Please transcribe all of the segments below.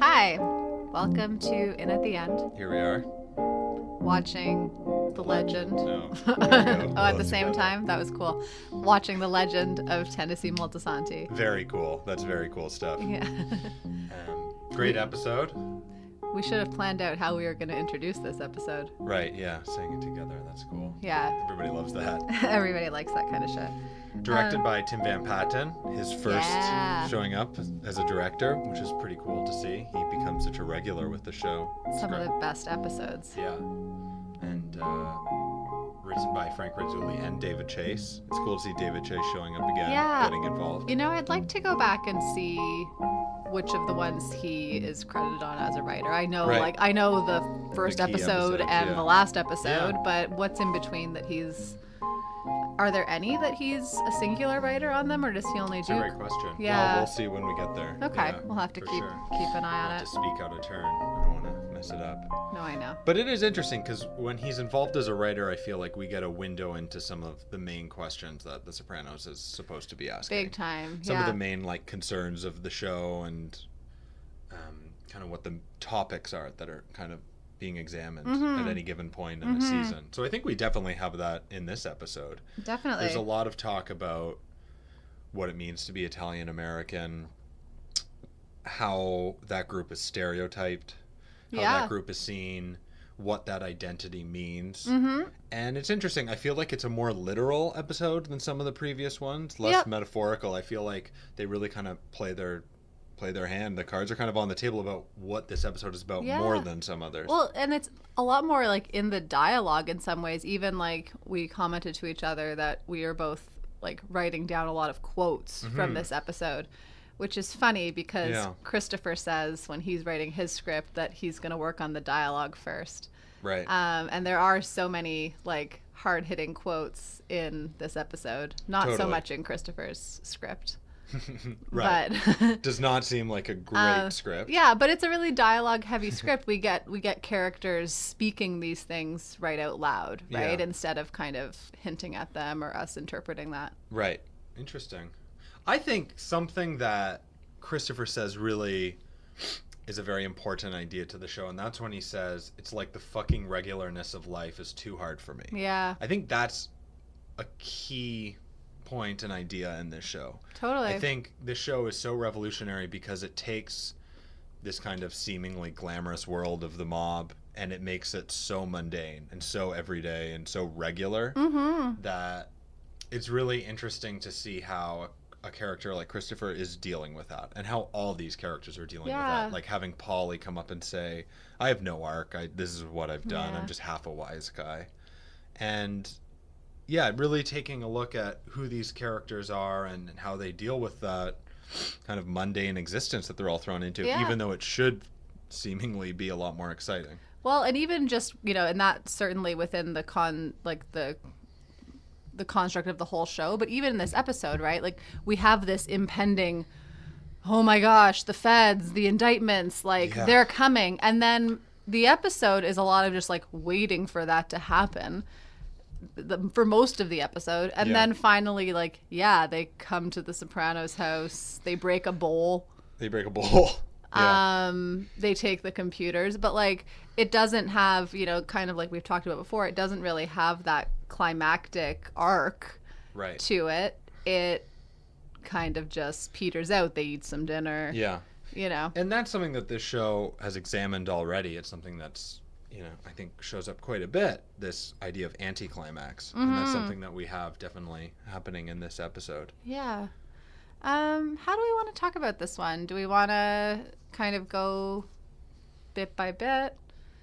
Hi, welcome to In at the End, Here we are. watching The Legend. No. There we go. Oh, at the Both same together. time? That was cool. Watching The Legend of Tennessee Moltisanti. Very cool. That's very cool stuff. Yeah. Great episode. We should have planned out how we were going to introduce this episode. Right, yeah. Saying it together. That's cool. Yeah. Everybody loves that. Everybody likes that kind of shit. Directed by Tim Van Patten. His first Yeah. showing up as a director, which is pretty cool to see. He becomes such a regular with the show. It's Some great. of the best episodes. Yeah. And written by Frank Rizzulli and David Chase. It's cool to see David Chase showing up again, Yeah. getting involved. You know, I'd like to go back and see which of the ones he is credited on as a writer. I know, Right. I know the first key episode episodes, and yeah. the last episode, Yeah. but what's in between that he's... Are there any that he's a singular writer on them, or does he only It's do... a great question. Yeah. Well, we'll see when we get there. Okay, Yeah, we'll have to for keep sure. an eye on Not it. to speak out of turn. I don't want to mess it up. No, I know. But it is interesting because when he's involved as a writer, I feel like we get a window into some of the main questions that The Sopranos is supposed to be asking. Big time, Some yeah. of the main like concerns of the show and kind of what the topics are that are kind of being examined at any given point in the season. So I think we definitely have that in this episode. Definitely. There's a lot of talk about what it means to be Italian American, how that group is stereotyped, how Yeah. that group is seen, what that identity means. Mm-hmm. And it's interesting. I feel like it's a more literal episode than some of the previous ones, less Yep. metaphorical. I feel like they really kind of play their hand. The cards are kind of on the table about what this episode is about Yeah. more than some others. Well, and it's a lot more like in the dialogue in some ways. Even like we commented to each other that we are both like writing down a lot of quotes from this episode, which is funny because Yeah. Christopher says when he's writing his script that he's going to work on the dialogue first. Right. And there are so many like hard-hitting quotes in this episode. Not so Totally. much in Christopher's script. Right. But Does not seem like a great script. yeah, but it's a really dialogue-heavy script. We get characters speaking these things right out loud, right? Yeah. Instead of kind of hinting at them or us interpreting that. Right. Interesting. I think something that Christopher says really is a very important idea to the show, and that's when he says, it's like the fucking regularness of life is too hard for me. Yeah, I think that's a key point and idea in this show. totally. I think this show is so revolutionary because it takes this kind of seemingly glamorous world of the mob and it makes it so mundane and so everyday and so regular that it's really interesting to see how a character like Christopher is dealing with that and how all these characters are dealing with Yeah. that. Like having Paulie come up and say, I have no arc. This is what I've done. Yeah. I'm just half a wise guy. And yeah, really taking a look at who these characters are and how they deal with that kind of mundane existence that they're all thrown into, Yeah. even though it should seemingly be a lot more exciting. Well, and even just, you know, and that certainly within the the construct of the whole show, but even in this episode, right? Like we have this impending, oh my gosh, the feds, the indictments, like Yeah. they're coming. And then the episode is a lot of just like waiting for that to happen for most of the episode. And Yeah. then finally, like, yeah, they come to the Sopranos house, they break a bowl. They break a bowl. Yeah. They take the computers, but like it doesn't have, you know, kind of like we've talked about before, it doesn't really have that climactic arc Right. to it. It kind of just peters out. They eat some dinner, Yeah. you know. And that's something that this show has examined already. It's something that's, you know, I think shows up quite a bit, this idea of anticlimax. And that's something that we have definitely happening in this episode. Yeah. How do we want to talk about this one? Do we want to kind of go bit by bit?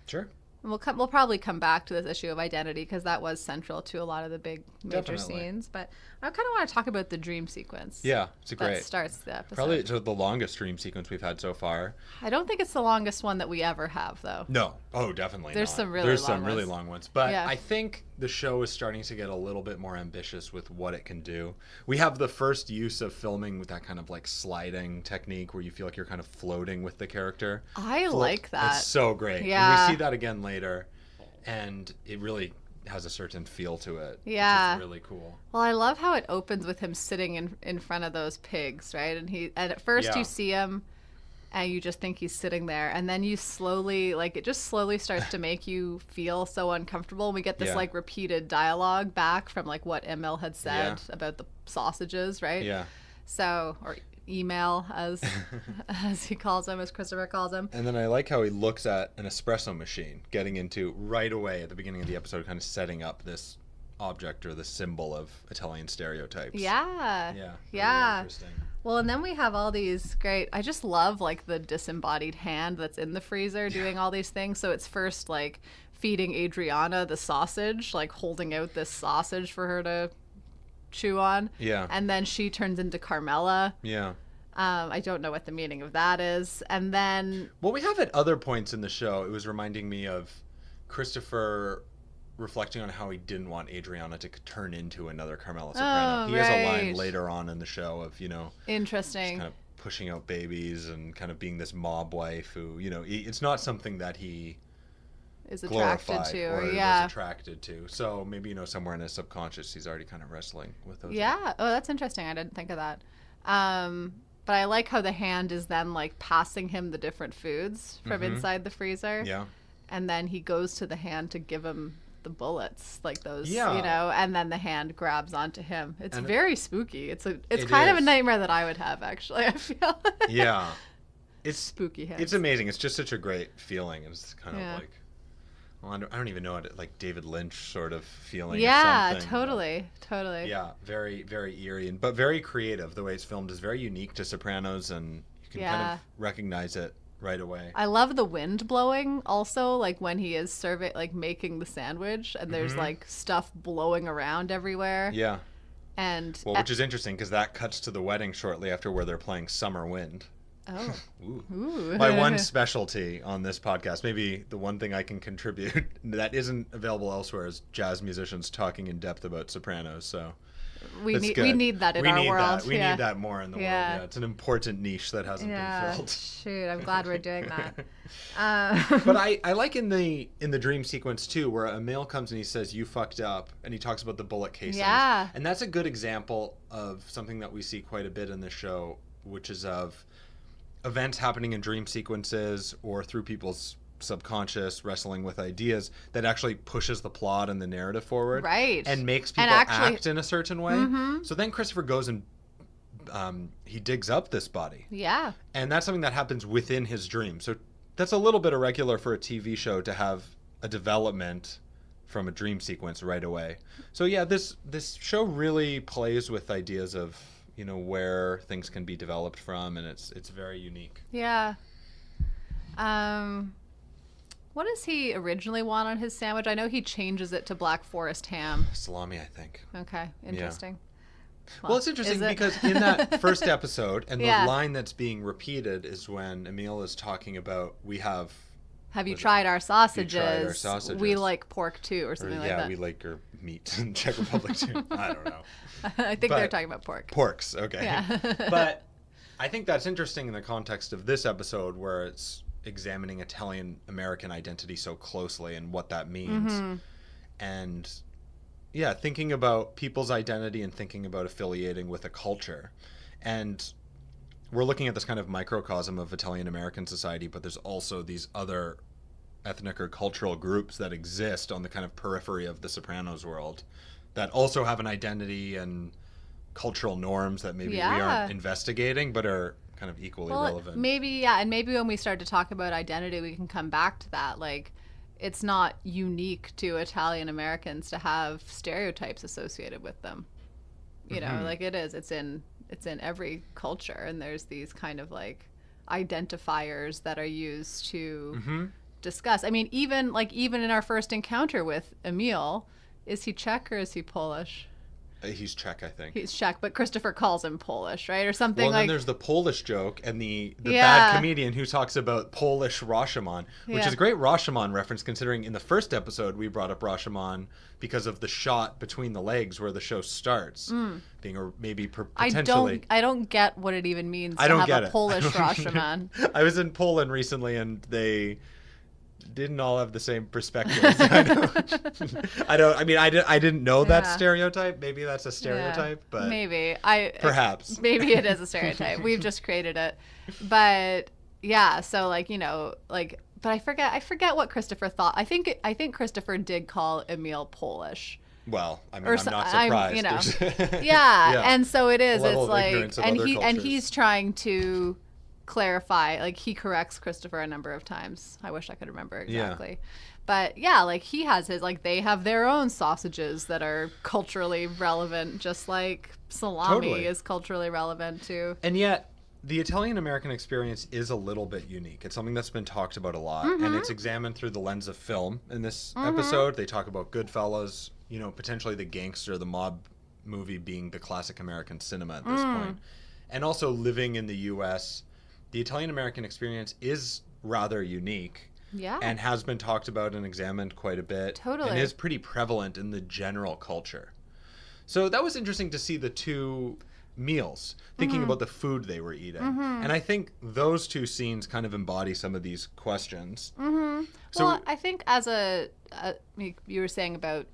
Sure. We'll probably come back to this issue of identity because that was central to a lot of the big major Definitely. scenes. But I kind of want to talk about the dream sequence. Yeah, it's a that great. starts the episode. Probably it's the longest dream sequence we've had so far. I don't think it's the longest one that we ever have, though. No. Oh, definitely There's not. some really There's long some really ones. long ones. But Yeah. I think the show is starting to get a little bit more ambitious with what it can do. We have the first use of filming with that kind of like sliding technique where you feel like you're kind of floating with the character. I like that. It's so great. Yeah. And we see that again later. And it really has a certain feel to it. Yeah. Which is really cool. Well, I love how it opens with him sitting in front of those pigs, right? And at first you see him and you just think he's sitting there, and then you slowly, like, it just slowly starts to make you feel so uncomfortable. We get this like repeated dialogue back from like what Emil had said about the sausages, right? Yeah. So, or email as he calls him, as Christopher calls him. And then I like how he looks at an espresso machine, getting into right away at the beginning of the episode, kind of setting up this object or the symbol of Italian stereotypes. Yeah. Yeah. Yeah. Really interesting. Well, and then we have all these great, I just love like the disembodied hand that's in the freezer doing all these things. So it's first like feeding Adriana the sausage, like holding out this sausage for her to chew on. Yeah. And then she turns into Carmela. Yeah. I don't know what the meaning of that is. And then... Well, we have at other points in the show, it was reminding me of Christopher reflecting on how he didn't want Adriana to turn into another Carmela Soprano. He has a line later on in the show of, interesting, kind of pushing out babies and kind of being this mob wife who, it's not something that he is attracted to, or was attracted to. So maybe, somewhere in his subconscious, he's already kind of wrestling with those. Yeah. Oh, that's interesting. I didn't think of that. But I like how the hand is then like passing him the different foods from inside the freezer. Yeah. And then he goes to the hand to give him the bullets, like those, Yeah. and then the hand grabs onto him. It's very spooky. It's It kind of a is. nightmare that I would have, actually, I feel. Yeah. It's spooky hands. It's amazing. It's just such a great feeling. It's kind of Yeah. like, well, I don't even know it, like David Lynch sort of feeling. Yeah, or something, totally. Yeah, very, very eerie, but very creative. The way it's filmed is very unique to Sopranos, and you can kind of recognize it right away. I love the wind blowing also, like when he is making the sandwich, and there's like stuff blowing around everywhere. Yeah. And which is interesting because that cuts to the wedding shortly after where they're playing Summer Wind. Oh. Ooh. My one specialty on this podcast, maybe the one thing I can contribute that isn't available elsewhere, is jazz musicians talking in depth about Sopranos. So we need that in our world. We need that more in the world. Yeah, it's an important niche that hasn't been filled. Shoot, I'm glad we're doing that. But I like in the dream sequence too, where Emil comes and he says, "You fucked up," and he talks about the bullet casings. Yeah, and that's a good example of something that we see quite a bit in the show, which is of events happening in dream sequences or through people's subconscious wrestling with ideas that actually pushes the plot and the narrative forward, right, and makes people act in a certain way. So then Christopher goes and he digs up this body, and that's something that happens within his dream. So that's a little bit irregular for a TV show to have a development from a dream sequence right away. So yeah, this show really plays with ideas of where things can be developed from, and it's very unique. Yeah. What does he originally want on his sandwich? I know he changes it to Black Forest ham. Salami, I think. Okay, interesting. Yeah. Well, it's interesting because in that first episode, and the line that's being repeated is when Emil is talking about, Have you tried our sausages? We like pork too, or something like that. Yeah, we like your meat in Czech Republic too. I don't know. I think they're talking about pork. Porks, okay. Yeah. But I think that's interesting in the context of this episode, where it's examining Italian-American identity so closely and what that means. And yeah, thinking about people's identity and thinking about affiliating with a culture. And we're looking at this kind of microcosm of Italian-American society, but there's also these other ethnic or cultural groups that exist on the kind of periphery of the Sopranos world that also have an identity and cultural norms that maybe we aren't investigating, but are kind of equally relevant. Maybe, and maybe when we start to talk about identity, we can come back to that. Like, it's not unique to Italian Americans to have stereotypes associated with them. You know, like it is. It's in every culture, and there's these kind of like identifiers that are used to discuss. I mean, even in our first encounter with Emil, is he Czech or is he Polish? He's Czech, I think. He's Czech, but Christopher calls him Polish, right? Or something like... Well, then there's the Polish joke and the bad comedian who talks about Polish Rashomon, which is a great Rashomon reference, considering in the first episode we brought up Rashomon because of the shot between the legs where the show starts, being maybe potentially... I don't get what it even means to have a Polish Rashomon. I was in Poland recently, and didn't all have the same perspectives. I didn't know that stereotype. Maybe that's a stereotype, but maybe perhaps maybe it is a stereotype. We've just created it. But yeah, so like, but I forget what Christopher thought. I think Christopher did call Emil Polish. Well, I'm not surprised. Yeah, and so it is. It's like, and he's trying to clarify. Like, he corrects Christopher a number of times. I wish I could remember exactly. Yeah. But yeah, like, he has his, like, they have their own sausages that are culturally relevant, just like salami is culturally relevant too. And yet, the Italian-American experience is a little bit unique. It's something that's been talked about a lot, and it's examined through the lens of film in this episode. They talk about Goodfellas, potentially the gangster, the mob movie being the classic American cinema at this point. And also living in the U.S., the Italian-American experience is rather unique. Yeah. And has been talked about and examined quite a bit. Totally. And is pretty prevalent in the general culture. So that was interesting to see the two meals, thinking about the food they were eating. And I think those two scenes kind of embody some of these questions. So, well, I think as you were saying about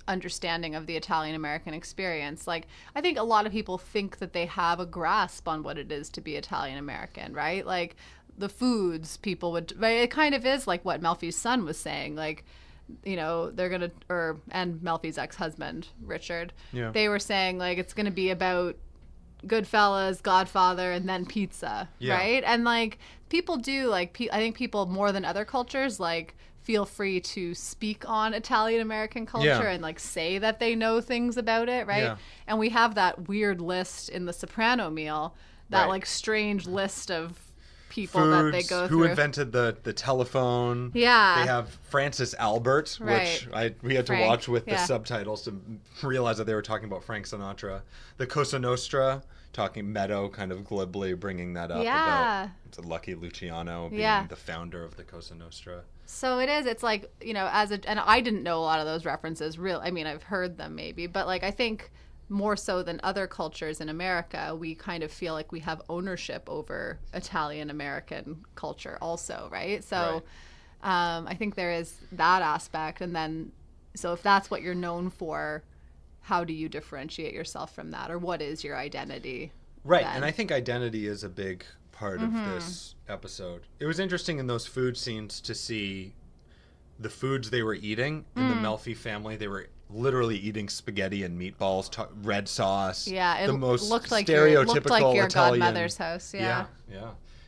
understanding of the Italian-American experience, like, I think a lot of people think that they have a grasp on what it is to be Italian-American, right? Like, the foods people would, right? It kind of is like what Melfi's son was saying, like, they're gonna, and Melfi's ex-husband Richard, they were saying, like, it's gonna be about Goodfellas, Godfather, and then pizza, right? And like, people do, like, I think people more than other cultures, like, feel free to speak on Italian American culture and like say that they know things about it, right? And we have that weird list in the Soprano meal, that like strange list of people foods, that they go through. Who invented the telephone. Yeah. They have Francis Albert, which we had to watch with the subtitles to realize that they were talking about Frank Sinatra. The Cosa Nostra, talking Meadow kind of glibly bringing that up about it's a Lucky Luciano being the founder of the Cosa Nostra. So it is, it's like, and I didn't know a lot of those references, I mean, I've heard them maybe, but like, I think more so than other cultures in America, we kind of feel like we have ownership over Italian American culture also, right? So I think there is that aspect. And then, so if that's what you're known for, how do you differentiate yourself from that? Or what is your identity? Right. then? And I think identity is a big part of this episode. It was interesting in those food scenes to see the foods they were eating in the Melfi family. They were literally eating spaghetti and meatballs, red sauce. Yeah, it the most looked like stereotypical your Italian. godmother's house. Yeah.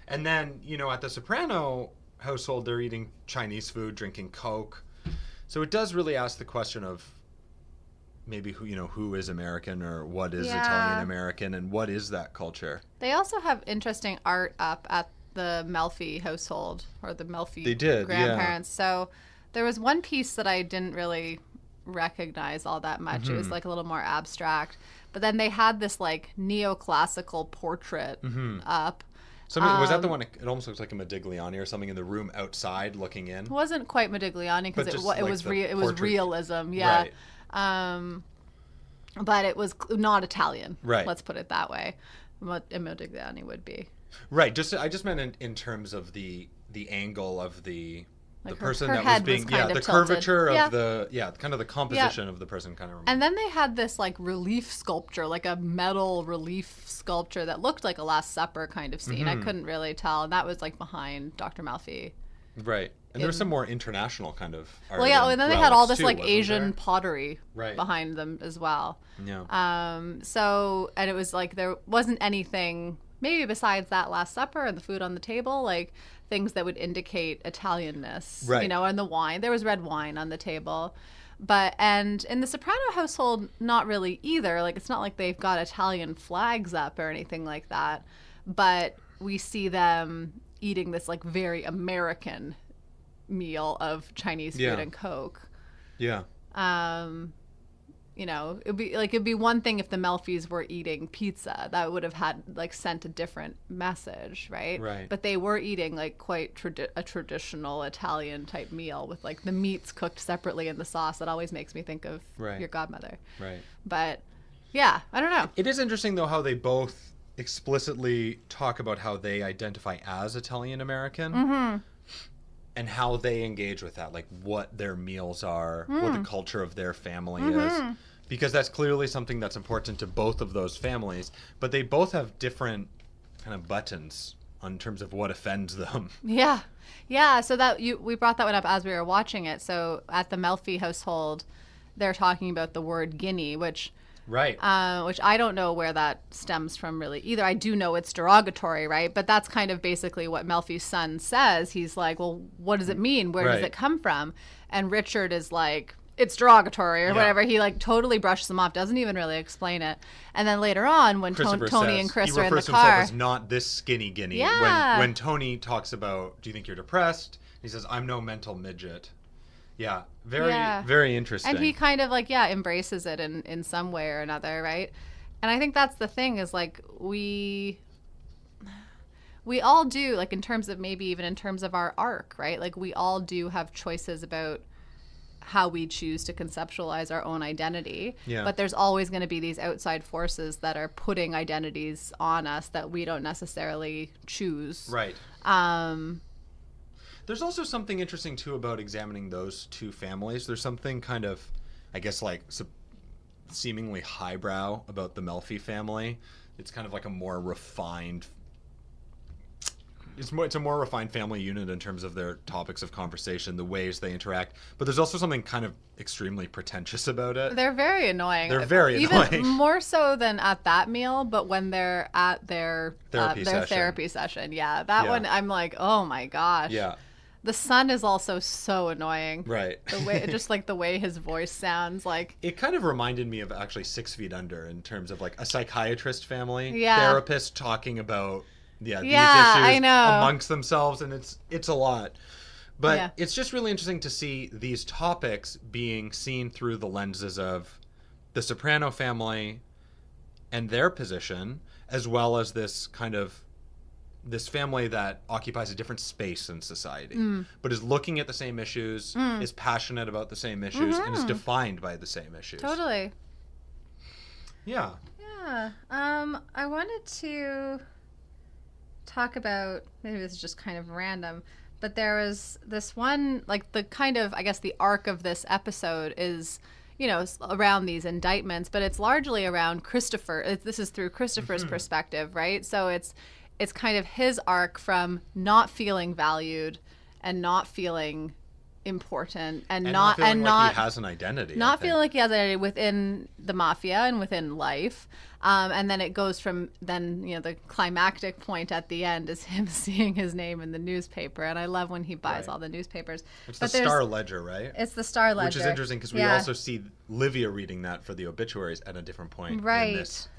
And then, at the Soprano household, they're eating Chinese food, drinking Coke. So it does really ask the question of maybe who is American, or what is Italian American, and what is that culture. They also have interesting art up at the Melfi household, or the Melfi grandparents. So there was one piece that I didn't really recognize all that much. It was like a little more abstract, but then they had this like neoclassical portrait up. Was that the one? It almost looks like a Modigliani or something in the room outside looking in. It wasn't quite Modigliani because it was realism. Yeah. Right. But it was not Italian. Right. Let's put it that way. What Modigliani would be. Right. I just meant in terms of the angle of the person that was being the curvature of kind of the composition of the person kind of. And then they had this like relief sculpture, like a metal relief sculpture that looked like a Last Supper kind of scene. I couldn't really tell, and that was like behind Dr. Melfi. Right. And there was some more international kind of art. Well, yeah, and then they had all this like Asian pottery behind them as well. Yeah. So, and it was like there wasn't anything maybe besides that Last Supper and the food on the table, like things that would indicate Italianness, and the wine. There was red wine on the table. And in the Soprano household, not really either. Like, it's not like they've got Italian flags up or anything like that. But we see them eating this like very American meal of Chinese food and Coke. Yeah. It'd be one thing if the Melfis were eating pizza. That would have sent a different message, right? Right. But they were eating like quite a traditional Italian type meal with like the meats cooked separately in the sauce. That always makes me think of your godmother. Right. But yeah, I don't know. It is interesting though how they both explicitly talk about how they identify as Italian American. and how they engage with that, like what their meals are, what the culture of their family is. Because that's clearly something that's important to both of those families, but they both have different kind of buttons on terms of what offends them. Yeah. Yeah, so that we brought that one up as we were watching it. So at the Melfi household, they're talking about the word guinea, which I don't know where that stems from really either. I do know it's derogatory, right? But that's kind of basically what Melfi's son says. He's like, well, what does it mean? Where does it come from? And Richard is like, it's derogatory or whatever. He like totally brushes them off, doesn't even really explain it. And then later on, when Tony and Chris are in the car, he refers to himself as not this skinny guinea. Yeah. When Tony talks about, do you think you're depressed? He says, I'm no mental midget. Yeah, very interesting. And he kind of like, embraces it in some way or another, right? And I think that's the thing is like we all do, like in terms of maybe even in terms of our arc, right? Like we all do have choices about how we choose to conceptualize our own identity. Yeah. But there's always going to be these outside forces that are putting identities on us that we don't necessarily choose. Right. There's also something interesting, too, about examining those two families. There's something kind of, I guess, like seemingly highbrow about the Melfi family. It's kind of like a more refined... It's a more refined family unit in terms of their topics of conversation, the ways they interact. But there's also something kind of extremely pretentious about it. They're very annoying. They're very annoying. Even more so than at that meal, but when they're at their therapy session. Yeah, that one, I'm like, oh my gosh. Yeah. The son is also so annoying. Right. The way, just like the way his voice sounds like. It kind of reminded me of actually 6 Feet Under in terms of like a psychiatrist family. Yeah. Therapist talking about these issues I know. amongst themselves, and it's a lot. But it's just really interesting to see these topics being seen through the lenses of the Soprano family and their position, as well as this family that occupies a different space in society, but is looking at the same issues, is passionate about the same issues, and is defined by the same issues. Totally. Yeah. Yeah. I wanted to talk about, maybe this is just kind of random, but there was this one, like the kind of, I guess the arc of this episode is, around these indictments, but it's largely around Christopher. This is through Christopher's perspective, right? So it's kind of his arc from not feeling valued and not feeling important and not feeling like he has an identity. Not feeling like he has an identity within the mafia and within life. And then it goes from the climactic point at the end is him seeing his name in the newspaper. And I love when he buys all the newspapers. It's the Star Ledger, right? It's the Star Ledger. Which is interesting because we also see Livia reading that for the obituaries at a different point in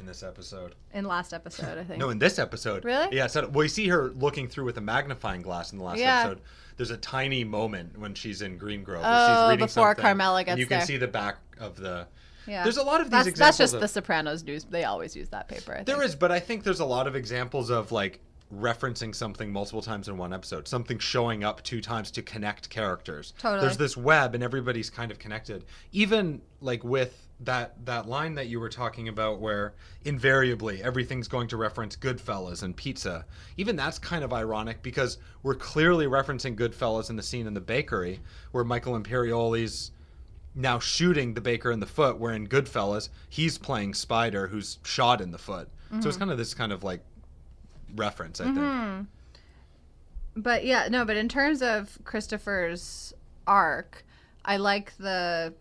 this episode. In last episode, I think. No, in this episode. Really? Yeah. So we see her looking through with a magnifying glass in the last episode. There's a tiny moment when she's in Green Grove. She's reading before something, Carmela gets and you there. can see the back of the... Yeah. There's a lot of these examples. That's just the Sopranos news. They always use that paper, I think. There is, but I think there's a lot of examples of like referencing something multiple times in one episode. Something showing up 2 times to connect characters. Totally. There's this web and everybody's kind of connected. Even like with that line that you were talking about where invariably everything's going to reference Goodfellas and pizza. Even that's kind of ironic because we're clearly referencing Goodfellas in the scene in the bakery where Michael Imperioli's now shooting the baker in the foot, where in Goodfellas, he's playing Spider, who's shot in the foot. Mm-hmm. So it's kind of this kind of like reference, I think. But but in terms of Christopher's arc, I like the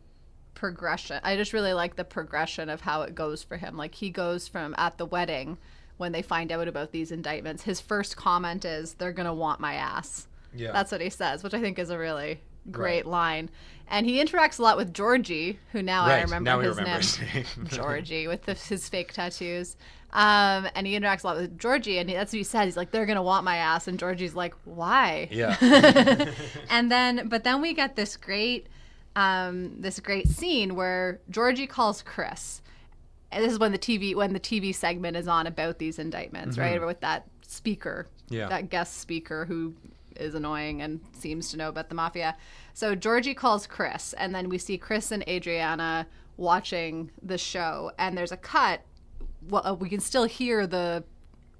progression. I just really like the progression of how it goes for him. Like he goes from at the wedding when they find out about these indictments, his first comment is, "They're going to want my ass." Yeah. That's what he says, which I think is a really great line. And he interacts a lot with Georgie, who I remember his name. Georgie, with his fake tattoos. And he interacts a lot with Georgie, and that's what he said. He's like, "They're going to want my ass." And Georgie's like, "Why?" Yeah. But then we get this great scene where Georgie calls Chris. And this is when the TV segment is on about these indictments, right? With that speaker, that guest speaker who is annoying and seems to know about the mafia. So Georgie calls Chris, and then we see Chris and Adriana watching the show, and there's a cut. Well, we can still hear the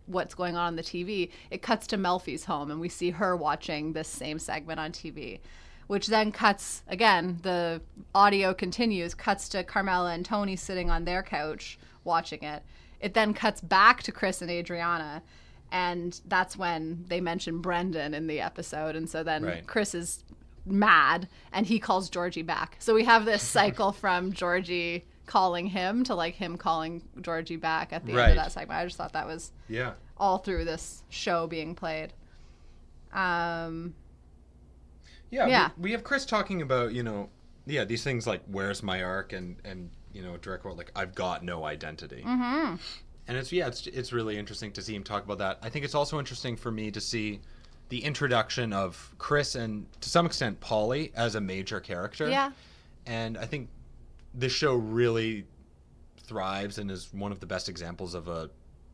what's going on the TV, it cuts to Melfi's home and we see her watching this same segment on TV, which then cuts, again, the audio continues, cuts to Carmela and Tony sitting on their couch watching it. It then cuts back to Chris and Adriana, and that's when they mention Brendan in the episode. And so then Chris is mad and he calls Georgie back. So we have this cycle from Georgie calling him to like him calling Georgie back at the end of that segment. I just thought that was all through this show being played. We have Chris talking about, these things like, where's my arc, and direct quote, like, I've got no identity. Mm-hmm. And it's really interesting to see him talk about that. I think it's also interesting for me to see the introduction of Chris and, to some extent, Polly as a major character. Yeah. And I think this show really thrives and is one of the best examples of a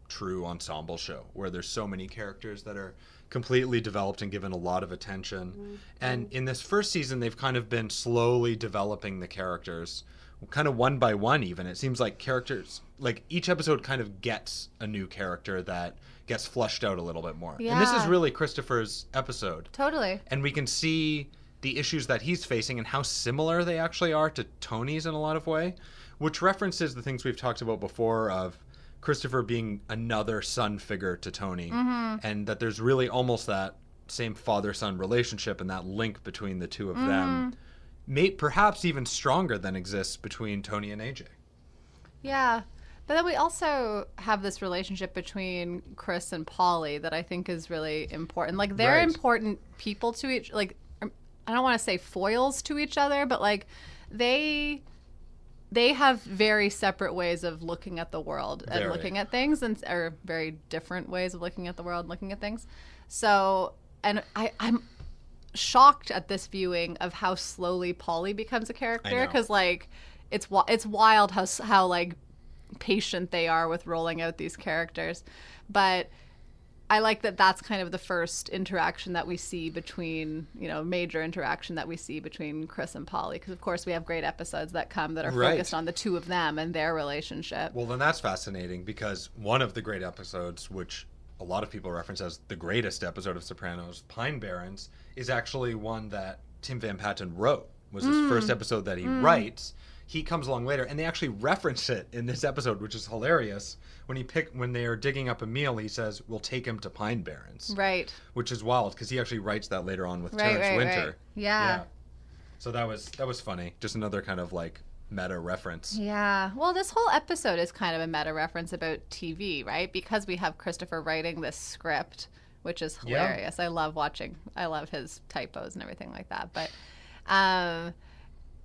true ensemble show, where there's so many characters that are completely developed and given a lot of attention. Mm-hmm. And in this first season, they've kind of been slowly developing the characters, kind of one by one even. It seems like characters, like each episode kind of gets a new character that gets flushed out a little bit more. Yeah. And this is really Christopher's episode. Totally. And we can see the issues that he's facing and how similar they actually are to Tony's in a lot of way, which references the things we've talked about before of Christopher being another son figure to Tony, and that there's really almost that same father-son relationship and that link between the two of them, perhaps even stronger than exists between Tony and AJ. Yeah. But then we also have this relationship between Chris and Polly that I think is really important. Like, they're important people to each, like, I don't want to say foils to each other, but like they have very separate ways of looking at the world and looking at things, or very different ways of looking at the world and looking at things. So, and I'm shocked at this viewing of how slowly Polly becomes a character, because like it's wild how like patient they are with rolling out these characters. But I like that that's kind of the first interaction that we see between, major interaction that we see between Chris and Polly. Because, of course, we have great episodes that come that are focused on the two of them and their relationship. Well, then that's fascinating, because one of the great episodes, which a lot of people reference as the greatest episode of Sopranos, Pine Barrens, is actually one that Tim Van Patten wrote. Was his first episode that he writes. He comes along later, and they actually reference it in this episode, which is hilarious. When they are digging up a meal, he says, "We'll take him to Pine Barrens." Right. Which is wild, because he actually writes that later on with Terrence Winter. Right. Yeah. So that was funny. Just another kind of like meta reference. Yeah. Well, this whole episode is kind of a meta reference about TV, right? Because we have Christopher writing this script, which is hilarious. Yeah. I love his typos and everything like that. But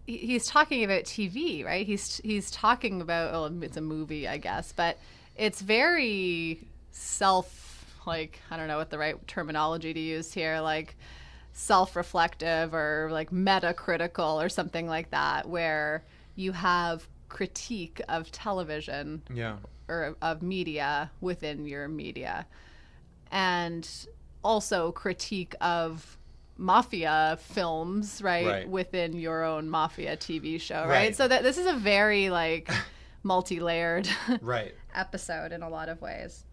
he's talking about TV, right? He's talking about, it's a movie, I guess, but it's very I don't know what the right terminology to use here, like self-reflective or like meta-critical or something like that, where you have critique of television or of media within your media, and also critique of mafia films, right, within your own mafia TV show, right? So that this is a very like multi-layered episode in a lot of ways.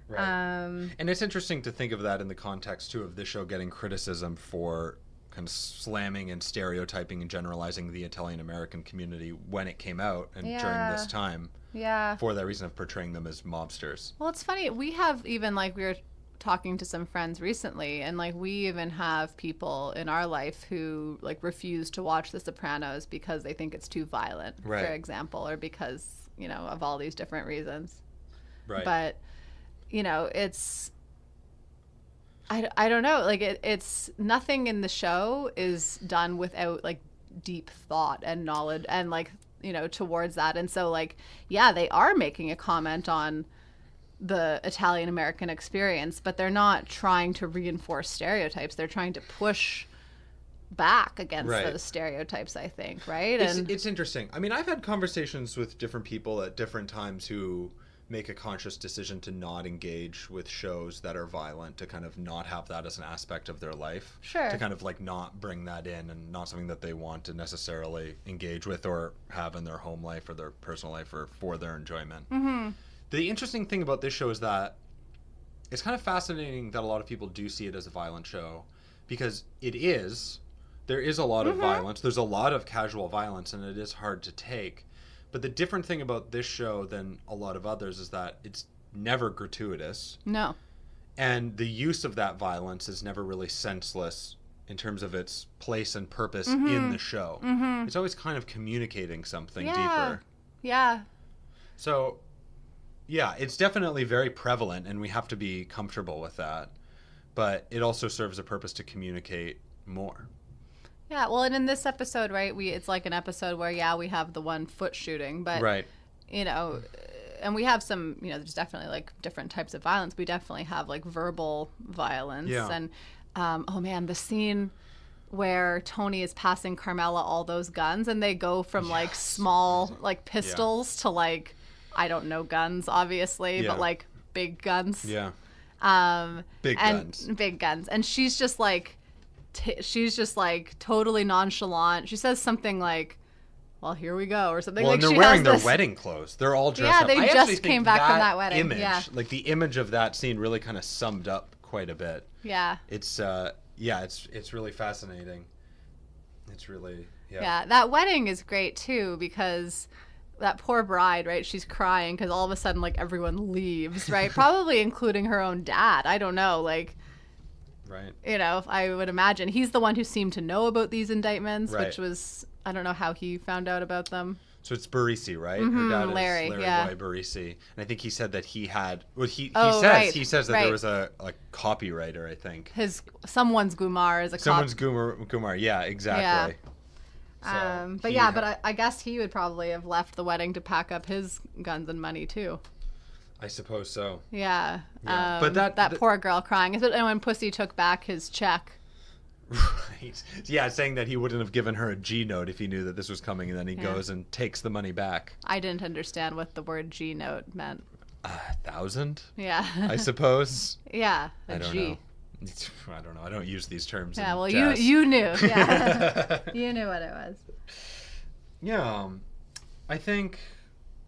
And it's interesting to think of that in the context too of this show getting criticism for kind of slamming and stereotyping and generalizing the Italian American community when it came out and during this time. Yeah. For that reason of portraying them as mobsters. Well, it's funny. We have even we were talking to some friends recently, and we even have people in our life who refuse to watch The Sopranos because they think it's too violent, for example, or because of all these different reasons. Right. But it's I don't know, it's nothing in the show is done without deep thought and knowledge and towards that. And so they are making a comment on the Italian American experience, but they're not trying to reinforce stereotypes. They're trying to push back against those stereotypes, I think, right? It's interesting. I mean, I've had conversations with different people at different times who make a conscious decision to not engage with shows that are violent, to kind of not have that as an aspect of their life. Sure. To kind of not bring that in, and not something that they want to necessarily engage with or have in their home life or their personal life or for their enjoyment. Mm-hmm. The interesting thing about this show is that it's kind of fascinating that a lot of people do see it as a violent show, because it is. There is a lot of violence. There's a lot of casual violence, and it is hard to take. But the different thing about this show than a lot of others is that it's never gratuitous. No. And the use of that violence is never really senseless in terms of its place and purpose in the show. It's always kind of communicating something deeper. Yeah. So, yeah, it's definitely very prevalent, and we have to be comfortable with that. But it also serves a purpose to communicate more. Yeah, well, and in this episode, right, it's like an episode where, we have the one foot shooting, but, right. And we have some, there's definitely, like, different types of violence. We definitely have, like, verbal violence. Yeah. And, oh, man, the scene where Tony is passing Carmela all those guns, and they go from, like, small, like, pistols to, like, I don't know, guns, obviously, but, like, big guns. Yeah. Big guns. And she's just, like... totally nonchalant. She says something like, well, here we go, or something. Well, like and they're wearing their wedding clothes. They're all dressed up. Yeah, they just came back from that wedding. Image, like the image of that scene really kind of summed up quite a bit. Yeah. It's it's really fascinating. It's really, Yeah, that wedding is great too, because that poor bride, right? She's crying because all of a sudden, like, everyone leaves, right? Probably including her own dad. I don't know, like... Right. If I would imagine. He's the one who seemed to know about these indictments, right. which was, I don't know how he found out about them. So it's Barisi, right? Her dad is Larry Boy Barisi. And I think he said that he had, well, he says that there was a copywriter, I think. Someone's Gumar is a Someone's Gumar, yeah, exactly. Yeah. So but I guess he would probably have left the wedding to pack up his guns and money too. I suppose so. Yeah. But that poor girl crying. And when Pussy took back his check. Right. Yeah, saying that he wouldn't have given her a G note if he knew that this was coming, and then he goes and takes the money back. I didn't understand what the word G note meant. 1,000? Yeah. I suppose. Yeah, I don't G. know. I don't know. I don't use these terms. Yeah, well, jazz. you knew. Yeah. You knew what it was. Yeah. I think,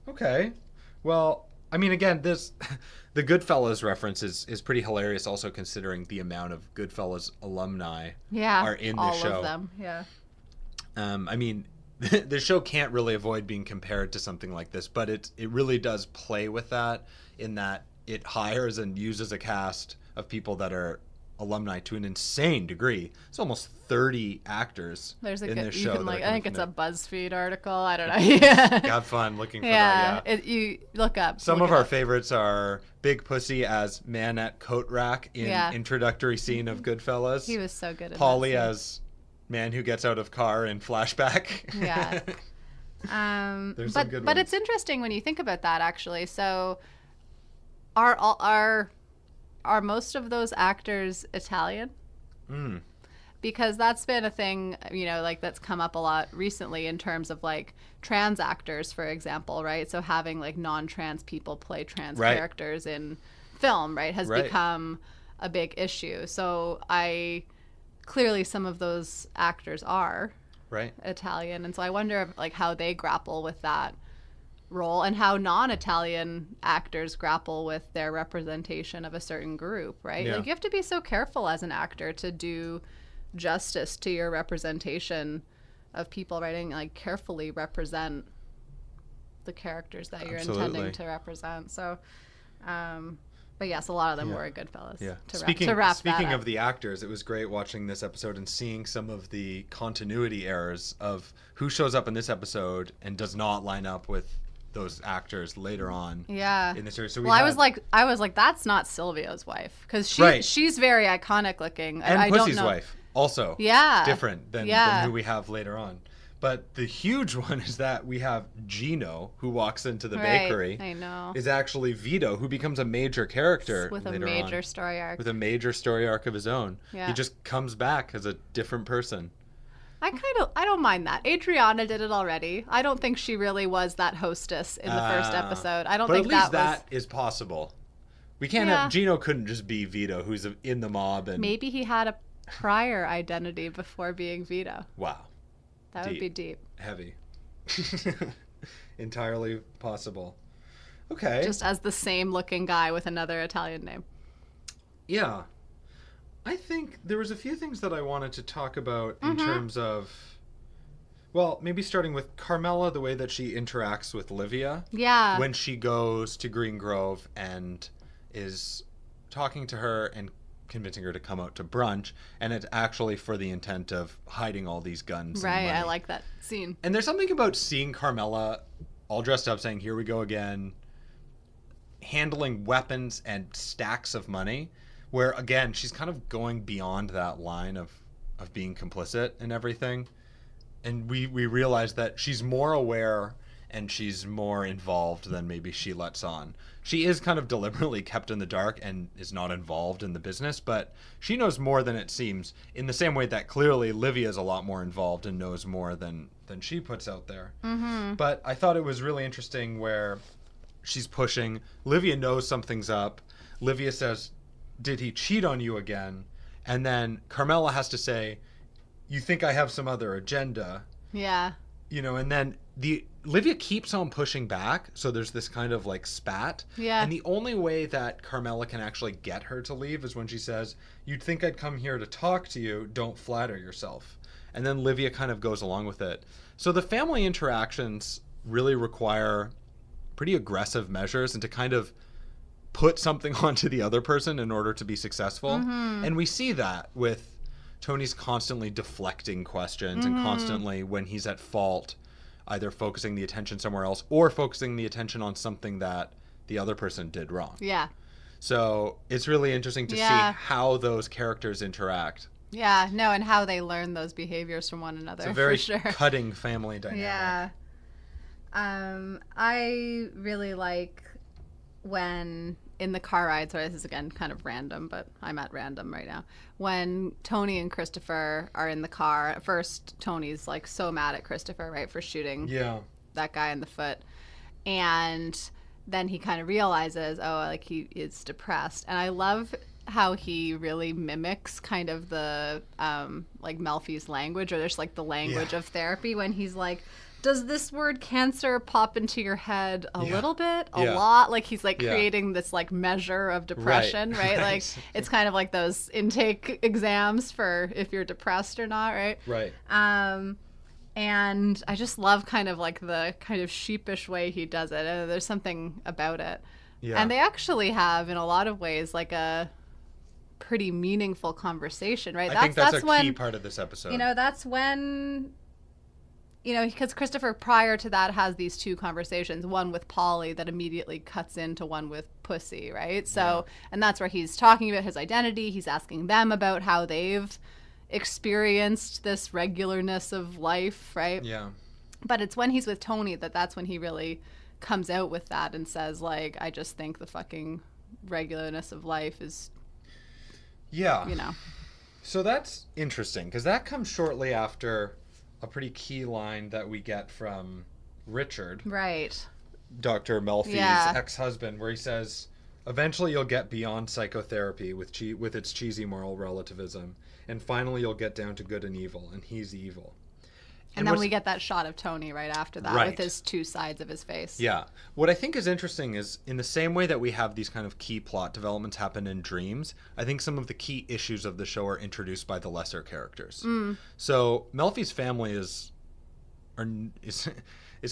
okay. Well, I mean, again, the Goodfellas reference is pretty hilarious, also considering the amount of Goodfellas alumni are in the show. All of them, yeah. I mean, the show can't really avoid being compared to something like this, but it really does play with that, in that it hires and uses a cast of people that are alumni to an insane degree. It's almost 30 actors in this show. I think it's a BuzzFeed article. I don't know. Yeah. Got fun looking for that. Yeah. You look up. Some of our favorites are Big Pussy as man at coat rack in introductory scene of Goodfellas. He was so good at Paulie as man who gets out of car in flashback. Yeah. There's some good but ones. it's interesting when you think about that, actually. So are most of those actors Italian? Because that's been a thing, like that's come up a lot recently in terms of like trans actors, for example, right? So having like non-trans people play trans characters in film, right, has become a big issue. So clearly some of those actors are Italian, and so I wonder like how they grapple with that role, and how non-Italian actors grapple with their representation of a certain group, right? Like you have to be so careful as an actor to do justice to your representation of people, right? And like carefully represent the characters that you're intending to represent. So but yes, a lot of them were Goodfellas. Yeah. Speaking of the actors, it was great watching this episode and seeing some of the continuity errors of who shows up in this episode and does not line up with those actors later on in the series. So I was like, that's not Silvio's wife, because she's very iconic looking. And I Pussy's don't know. wife also different than who we have later on. But the huge one is that we have Gino, who walks into the bakery. I know. Is actually Vito, who becomes a major character with later a major story arc. With a major story arc of his own. Yeah. He just comes back as a different person. I don't mind that. Adriana did it already. I don't think she really was that hostess in the first episode. I don't think that was... But at least that is possible. We can't have... Gino couldn't just be Vito, who's in the mob. And maybe he had a prior identity before being Vito. Wow. That would be deep. Heavy. Entirely possible. Okay. Just as the same looking guy with another Italian name. Yeah. I think there was a few things that I wanted to talk about in terms of, well, maybe starting with Carmela, the way that she interacts with Livia. Yeah. When she goes to Green Grove and is talking to her and convincing her to come out to brunch, and it's actually for the intent of hiding all these guns. Right, and money. I like that scene. And there's something about seeing Carmela all dressed up saying, here we go again, handling weapons and stacks of money, where, again, she's kind of going beyond that line of being complicit in everything. And we realize that she's more aware and she's more involved than maybe she lets on. She is kind of deliberately kept in the dark and is not involved in the business, but she knows more than it seems, in the same way that clearly Livia is a lot more involved and knows more than she puts out there. Mm-hmm. But I thought it was really interesting where she's pushing. Livia knows something's up. Livia says, did he cheat on you again? And then Carmela has to say, you think I have some other agenda? Yeah. You know, and then Livia keeps on pushing back, so there's this kind of like spat. Yeah. And the only way that Carmela can actually get her to leave is when she says, you'd think I'd come here to talk to you, don't flatter yourself. And then Livia kind of goes along with it. So the family interactions really require pretty aggressive measures and to kind of put something onto the other person in order to be successful. Mm-hmm. And we see that with Tony's constantly deflecting questions and constantly, when he's at fault, either focusing the attention somewhere else or focusing the attention on something that the other person did wrong. Yeah. So it's really interesting to see how those characters interact. Yeah, no, and how they learn those behaviors from one another. It's a very for sure. cutting family dynamic. Yeah. I really like when in the car ride, so this is again kind of random, but I'm at random right now. When Tony and Christopher are in the car, at first Tony's like so mad at Christopher, right, for shooting that guy in the foot. And then he kind of realizes, oh, like he is depressed. And I love how he really mimics kind of the like Melfi's language, or there's like the language of therapy when he's like, does this word cancer pop into your head a little bit, a lot? Like he's like creating this like measure of depression, right? Like it's kind of like those intake exams for if you're depressed or not, right? Right. And I just love kind of like the kind of sheepish way he does it. There's something about it. Yeah. And they actually have, in a lot of ways, like a pretty meaningful conversation, right? I think that's a key part of this episode. You know, that's when... You know, because Christopher prior to that has these two conversations, one with Polly that immediately cuts into one with Pussy, right? So, and that's where he's talking about his identity. He's asking them about how they've experienced this regularness of life, right? Yeah. But it's when he's with Tony that's when he really comes out with that and says, like, I just think the fucking regularness of life is, you know. So that's interesting, because that comes shortly after a pretty key line that we get from Richard. Right. Dr. Melfi's ex-husband, where he says, eventually you'll get beyond psychotherapy with its cheesy moral relativism, and finally you'll get down to good and evil, and he's evil. And then we get that shot of Tony right after that with his two sides of his face. Yeah. What I think is interesting is, in the same way that we have these kind of key plot developments happen in dreams, I think some of the key issues of the show are introduced by the lesser characters. So Melfi's family is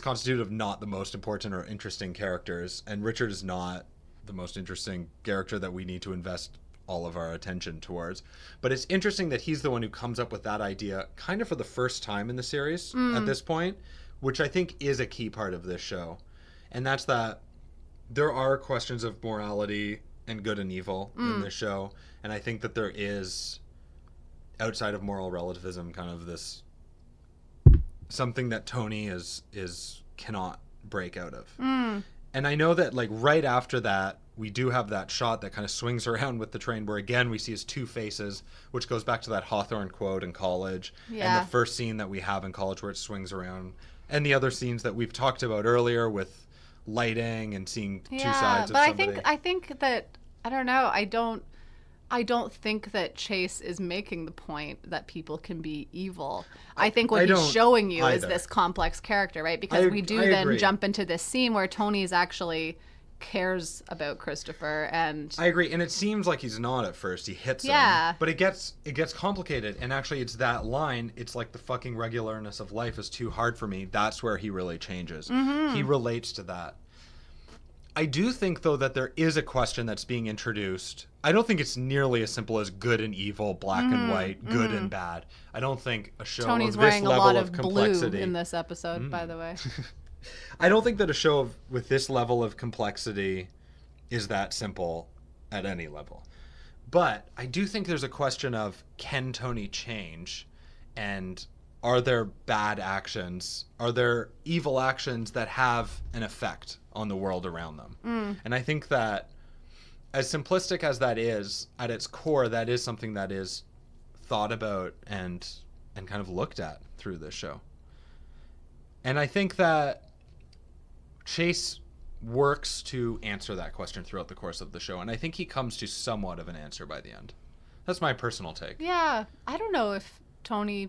constituted of not the most important or interesting characters, and Richard is not the most interesting character that we need to invest all of our attention towards. But it's interesting that he's the one who comes up with that idea kind of for the first time in the series at this point, which I think is a key part of this show. And that's that there are questions of morality and good and evil in this show. And I think that there is, outside of moral relativism, kind of this something that Tony cannot break out of. And I know that, like, right after that, we do have that shot that kind of swings around with the train where, again, we see his two faces, which goes back to that Hawthorne quote in college. And the first scene that we have in college where it swings around. And the other scenes that we've talked about earlier with lighting and seeing two sides of somebody. But I think that, I don't know, I don't think that Chase is making the point that people can be evil. I think what he's showing you is this complex character, right? Because we do then jump into this scene where Tony's actually cares about Christopher, and I agree, and it seems like he's not at first. He hits him, but it gets complicated, and actually it's that line, it's like the fucking regularness of life is too hard for me. That's where he really changes. He relates to that. I do think, though, that there is a question that's being introduced. I don't think it's nearly as simple as good and evil, black and white, good and bad. I don't think a show Tony's of this wearing a level lot of of complexity blue in this episode, by the way. I don't think that a show with this level of complexity is that simple at any level. But I do think there's a question of, can Tony change? And are there bad actions? Are there evil actions that have an effect on the world around them? And I think that, as simplistic as that is, at its core, that is something that is thought about and kind of looked at through this show. And I think that Chase works to answer that question throughout the course of the show, and I think he comes to somewhat of an answer by the end. That's my personal take. Yeah, I don't know if Tony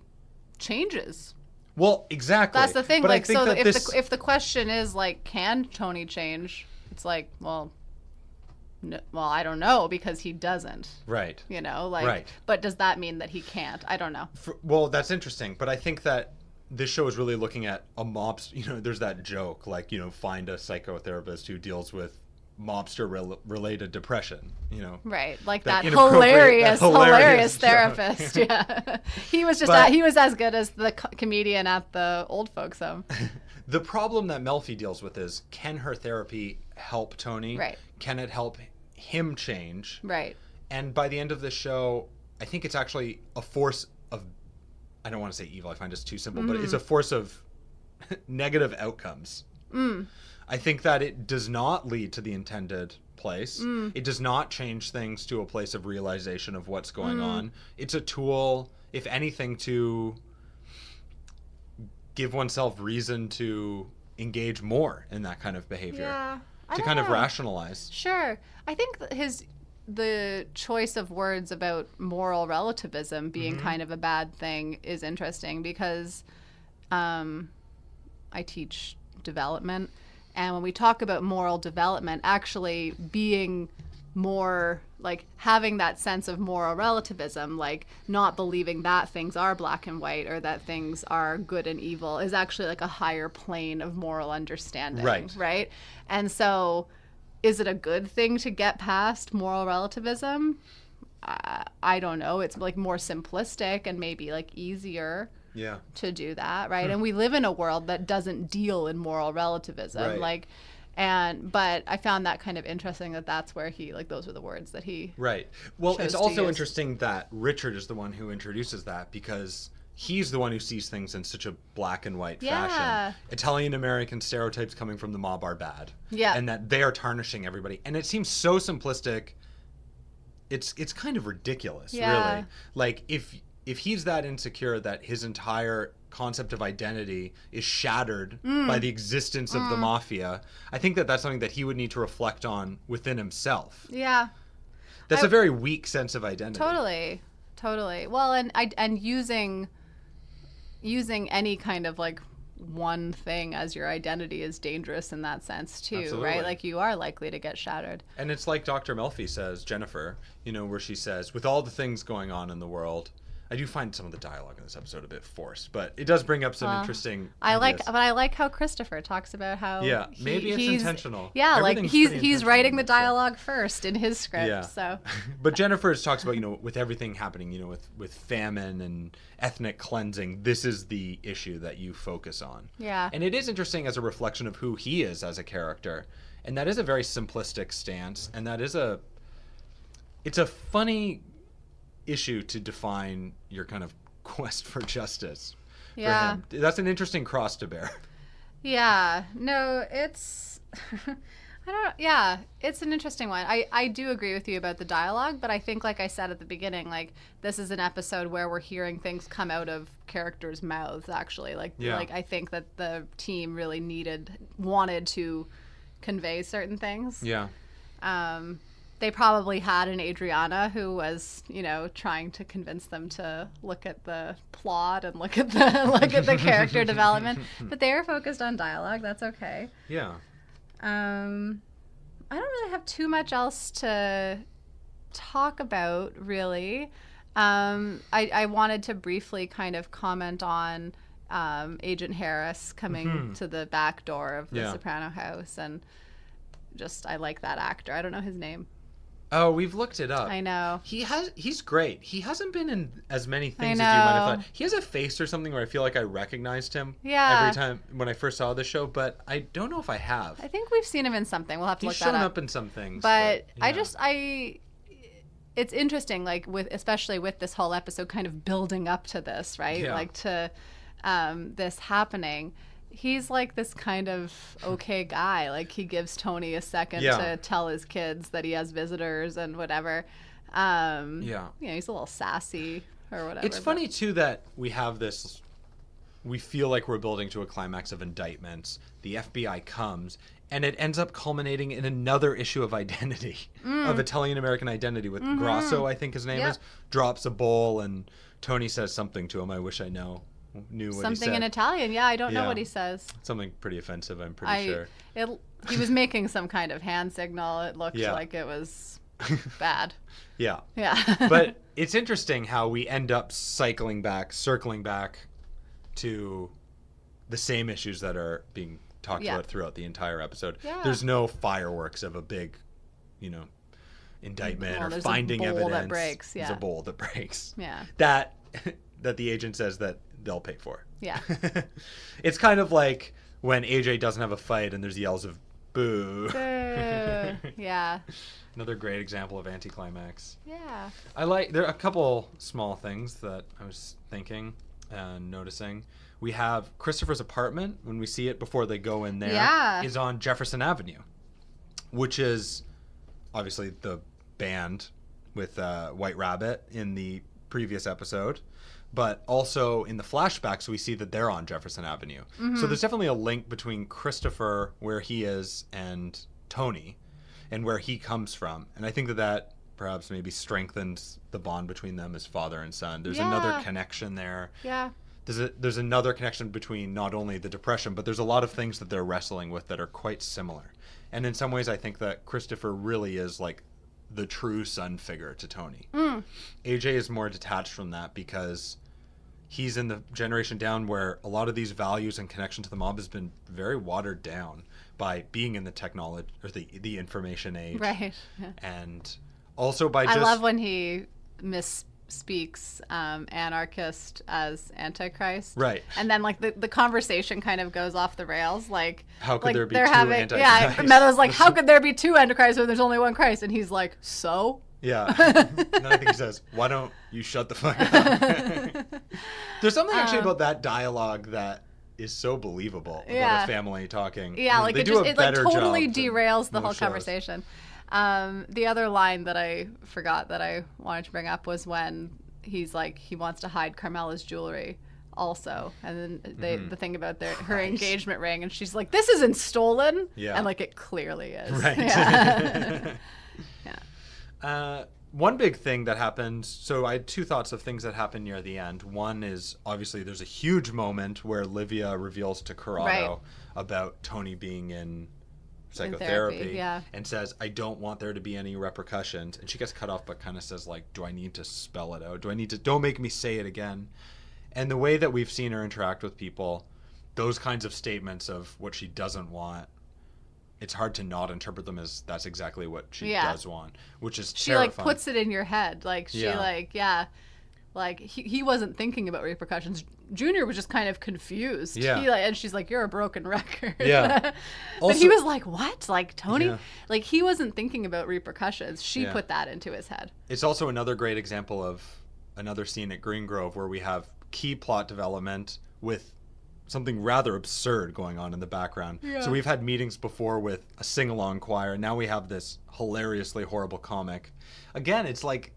changes. Well, exactly. That's the thing. But like, I think so that if the question is like, can Tony change? It's like, well, no, I don't know, because he doesn't. Right. You know, like. Right. But does that mean that he can't? I don't know. Well, that's interesting, but I think that this show is really looking at a mobster. You know, there's that joke, like, you know, find a psychotherapist who deals with mobster-related depression, you know. Right, like that hilarious therapist. Yeah, he was he was as good as the comedian at the old folks home. The problem that Melfi deals with is, can her therapy help Tony? Right. Can it help him change? Right. And by the end of the show, I think it's actually a force of, I don't want to say evil, I find it's too simple, but it's a force of negative outcomes. I think that it does not lead to the intended place. It does not change things to a place of realization of what's going on. It's a tool, if anything, to give oneself reason to engage more in that kind of behavior. Yeah. To kind of rationalize. Sure. I think the choice of words about moral relativism being kind of a bad thing is interesting, because I teach development, and when we talk about moral development, actually being more like having that sense of moral relativism, like not believing that things are black and white or that things are good and evil, is actually like a higher plane of moral understanding. Right. And so is it a good thing to get past moral relativism? I don't know. It's like more simplistic and maybe like easier to do that, right? And we live in a world that doesn't deal in moral relativism. Right. But I found that kind of interesting that that's where he, like, those were the words that he Well, it's also use. interesting that Richard is the one who introduces that, because he's the one who sees things in such a black and white fashion. Italian-American stereotypes coming from the mob are bad. Yeah. And that they are tarnishing everybody. And it seems so simplistic. It's kind of ridiculous, really. Like, if he's that insecure that his entire concept of identity is shattered by the existence of the mafia, I think that that's something that he would need to reflect on within himself. Yeah. That's a very weak sense of identity. Totally. Well, and using any kind of like one thing as your identity is dangerous in that sense too. Absolutely. Right? Like, you are likely to get shattered. And it's like Dr. Melfi says, Jennifer, you know, where she says, with all the things going on in the world, I do find some of the dialogue in this episode a bit forced, but it does bring up some interesting ideas. But I like how Christopher talks about how maybe it's intentional. Yeah, like he's writing the dialogue first in his script. Yeah. So. But Jennifer talks about, you know, with everything happening, you know, with famine and ethnic cleansing, this is the issue that you focus on. Yeah. And it is interesting as a reflection of who he is as a character, and that is a very simplistic stance, and that is it's a funny issue to define your kind of quest for justice for him. That's an interesting cross to bear. Yeah. No, it's it's an interesting one. I do agree with you about the dialogue, but I think, like I said at the beginning, like, this is an episode where we're hearing things come out of characters' mouths, actually. Like I think that the team really wanted to convey certain things. Yeah. They probably had an Adriana who was, you know, trying to convince them to look at the plot and look at the character development, but they were focused on dialogue. That's okay. Yeah. I I don't really have too much else to talk about, really. I wanted to briefly kind of comment on Agent Harris coming to the back door of the Soprano house, and just I like that actor. I don't know his name. Oh, we've looked it up. I know. He's great. He hasn't been in as many things as you might have thought. He has a face or something where I feel like I recognized him every time when I first saw the show, but I don't know if I have. I think we've seen him in something. We'll have to look that up. He's shown up in some things. But it's interesting, like especially with this whole episode kind of building up to this, right? Yeah. Like to this happening. He's like this kind of okay guy. Like he gives Tony a second to tell his kids that he has visitors and whatever. He's a little sassy or whatever. It's funny too that we have this. We feel like we're building to a climax of indictments. The FBI comes, and it ends up culminating in another issue of Identity, of Italian American Identity, with Grasso, I think his name is, drops a bowl, and Tony says something to him. I wish I knew what he said. Something in Italian. Yeah, I don't know what he says. Something pretty offensive, I'm pretty sure. He was making some kind of hand signal. It looked like it was bad. Yeah. Yeah. But it's interesting how we end up circling back to the same issues that are being talked about throughout the entire episode. Yeah. There's no fireworks of a big, indictment or finding evidence. There's a bowl that breaks. Yeah. There's a bowl that breaks. Yeah. That the agent says that they'll pay for. Yeah. It's kind of like when AJ doesn't have a fight and there's yells of boo. Boo. Yeah. Another great example of anticlimax. Yeah. There are a couple small things that I was thinking and noticing. We have Christopher's apartment, when we see it before they go in there, is on Jefferson Avenue, which is obviously the band with White Rabbit in the previous episode. But also in the flashbacks, we see that they're on Jefferson Avenue. Mm-hmm. So there's definitely a link between Christopher, where he is, and Tony, and where he comes from. And I think that perhaps maybe strengthens the bond between them as father and son. There's another connection there. Yeah. There's another connection between not only the depression, but there's a lot of things that they're wrestling with that are quite similar. And in some ways, I think that Christopher really is like the true son figure to Tony. AJ is more detached from that because he's in the generation down where a lot of these values and connection to the mob has been very watered down by being in the technology or the information age. Right. Yeah. And also by just... I love when he misspeaks anarchist as antichrist. Right. And then like the conversation kind of goes off the rails. Like, how could like there be two antichrists? Yeah, Meadow's like, how could there be two antichrists when there's only one Christ? And he's like, so? Yeah. And then I think he says, why don't you shut the fuck up? There's something actually about that dialogue that is so believable about a family talking. Yeah, like it totally derails the whole shows. Conversation. The other line that I forgot that I wanted to bring up was when he's like, he wants to hide Carmela's jewelry also. And then the thing about her engagement ring, and she's like, this isn't stolen. Yeah. And like, it clearly is. Right. Yeah. One big thing that happened, so I had two thoughts of things that happened near the end. One is, obviously, there's a huge moment where Livia reveals to Corrado about Tony being in psychotherapy and says, I don't want there to be any repercussions. And she gets cut off but kind of says, like, do I need to spell it out? Don't make me say it again. And the way that we've seen her interact with people, those kinds of statements of what she doesn't want, it's hard to not interpret them as that's exactly what she does want, which is terrifying. She like puts it in your head. Like she like he wasn't thinking about repercussions. Junior was just kind of confused. Yeah. And she's like, you're a broken record. Yeah. But he was like, what? Like Tony? Like he wasn't thinking about repercussions. She put that into his head. It's also another great example of another scene at Green Grove where we have key plot development with something rather absurd going on in the background. Yeah. So we've had meetings before with a sing-along choir. Now we have this hilariously horrible comic. Again, it's like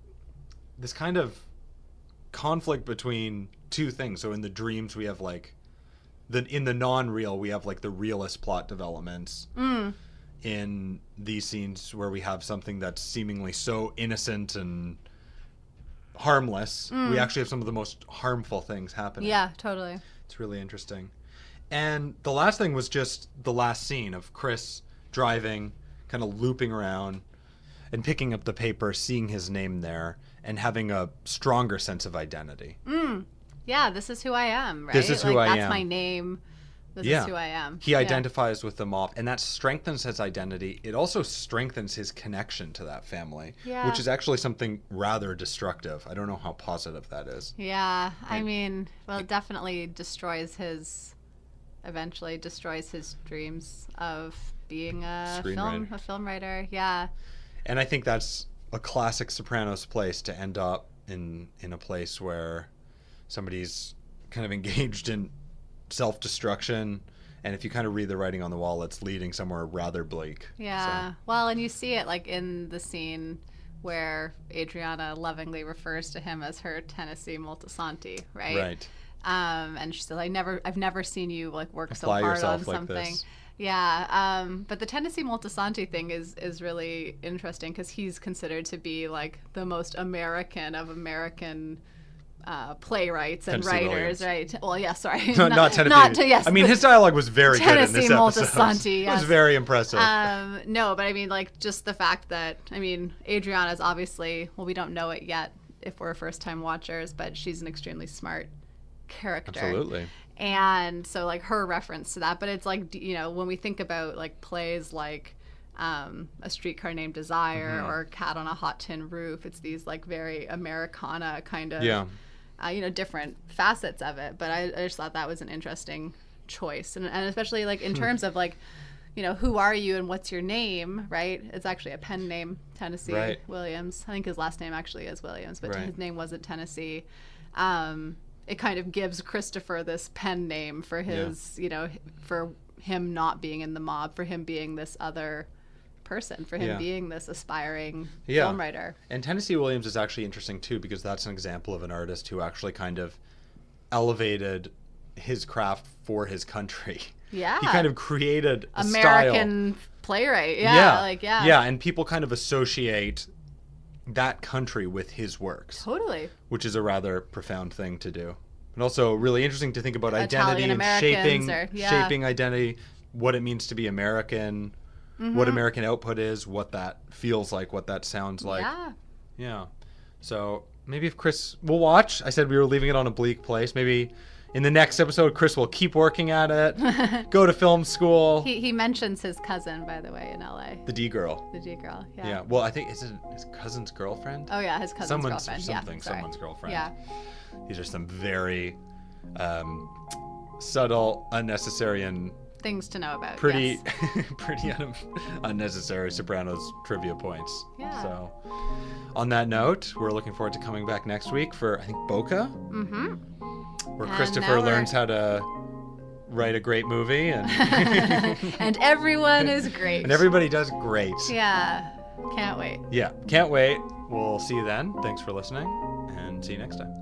this kind of conflict between two things. So in the dreams, we have like in the non-real, we have like the realist plot developments. In these scenes where we have something that's seemingly so innocent and harmless, we actually have some of the most harmful things happening. Yeah, totally. It's really interesting. And the last thing was just the last scene of Chris driving, kind of looping around and picking up the paper, seeing his name there, and having a stronger sense of identity. Yeah, this is who I am, right? This is who I am. That's my name. This is who I am. He identifies with the mob, and that strengthens his identity. It also strengthens his connection to that family, which is actually something rather destructive. I don't know how positive that is. Yeah, I mean, well, it definitely eventually destroys his dreams of being a film writer. Yeah. And I think that's a classic Sopranos place to end up in a place where somebody's kind of engaged in self-destruction, and if you kind of read the writing on the wall, it's leading somewhere rather bleak. Yeah. So. Well, and you see it like in the scene where Adriana lovingly refers to him as her Tennessee Moltisanti, right? Right. And she said, I've never seen you like work Apply so hard on yourself like something. this. Yeah. But the Tennessee Moltisanti thing is really interesting because he's considered to be like the most American of American playwrights and Tennessee writers, Williams. right? Well, yeah, sorry. Not Tennessee. Yes, I mean, his dialogue was very good in this Tennessee episode. Moltisanti, yes. It was very impressive. No, but I mean, like, just the fact that, I mean, Adriana's obviously, well, we don't know it yet if we're first-time watchers, but she's an extremely smart character. Absolutely. And so, like, her reference to that, but it's like, you know, when we think about, like, plays like A Streetcar Named Desire or Cat on a Hot Tin Roof, it's these, like, very Americana kind of... Yeah. You know, different facets of it. But I just thought that was an interesting choice. And especially, like, in terms of, like, you know, who are you and what's your name, right? It's actually a pen name, Tennessee Williams. I think his last name actually is Williams, but his name wasn't Tennessee. It kind of gives Christopher this pen name for his, you know, for him not being in the mob, for him being this other person, for him being this aspiring film writer. And Tennessee Williams is actually interesting too, because that's an example of an artist who actually kind of elevated his craft for his country. Yeah. He kind of created a American style. Playwright. Yeah, and people kind of associate that country with his works. Totally. Which is a rather profound thing to do. And also really interesting to think about identity Italian and shaping identity, what it means to be American. What American output is, what that feels like, what that sounds like. Yeah. So maybe if Chris... We'll watch. I said we were leaving it on a bleak place. Maybe in the next episode, Chris will keep working at it, go to film school. He mentions his cousin, by the way, in L.A. The D-girl. The D-girl, Yeah. Well, I think, is it his cousin's girlfriend? Oh, yeah, his cousin's girlfriend. Someone's girlfriend. Yeah. These are some very subtle, unnecessary, and... things to know about. Pretty unnecessary Sopranos trivia points. Yeah. So, on that note, we're looking forward to coming back next week for, I think, Boca. Where Christopher learns how to write a great movie. And, and everyone is great. And everybody does great. Yeah. Can't wait. Yeah. Can't wait. We'll see you then. Thanks for listening, and see you next time.